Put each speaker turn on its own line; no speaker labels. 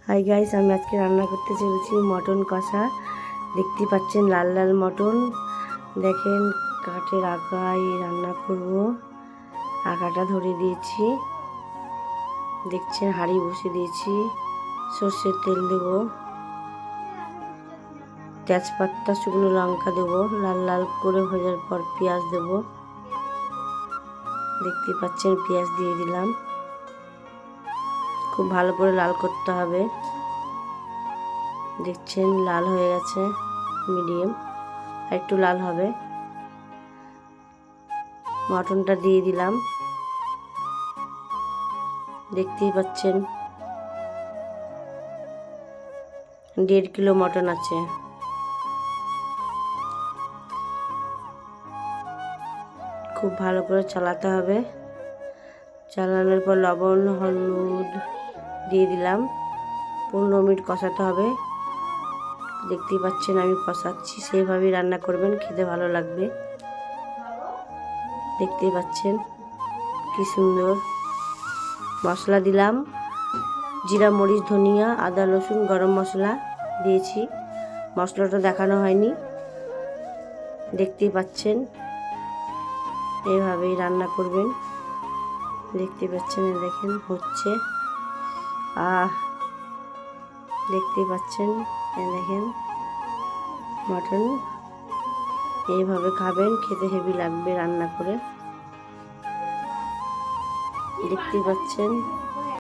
Hi guys, আমি আজকে রান্না করতে চলেছি মটন কষা। দেখতে পাচ্ছেন লাল লাল মটন। দেখেন কাঠের আগায় রান্না করব। আগাটা ধরে দিয়েছি, দেখছেন হাঁড়ি বসে দিয়েছি। সর্ষের তেল দেব, তেজপাতা শুকনো লঙ্কা দেব, লাল লাল করে ভাজার পর পেঁয়াজ দেব। দেখতে পাচ্ছেন পেঁয়াজ দিয়ে দিলাম। খুব ভালো করে লাল করতে হবে। দেখছেন লাল হয়ে গেছে, মিডিয়াম, একটু লাল হবে। মটনটা দিয়ে দিলাম। দেখতেই পাচ্ছেন 1.5 কিলো মটন আছে। খুব ভালো করে চালাতে হবে। চালানোর পর লবণ হলুদ দিয়ে দিলাম। 15 মিনিট কষাতে হবে। দেখতেই পাচ্ছেন আমি কষাচ্ছি, সেইভাবেই রান্না করবেন, খেতে ভালো লাগবে। দেখতেই পাচ্ছেন কি সুন্দর। মশলা দিলাম, জিরা মরিচ ধনিয়া আদা রসুন গরম মশলা দিয়েছি। মশলাটা দেখানো হয়নি। দেখতেই পাচ্ছেন এইভাবেই রান্না করবেন। দেখতে পাচ্ছেন, দেখেন হচ্ছে। দেখতেই পাচ্ছেন, দেখেন মটন। এইভাবে খাবেন, খেতে হেভি লাগবে রান্না করে। দেখতেই পাচ্ছেন।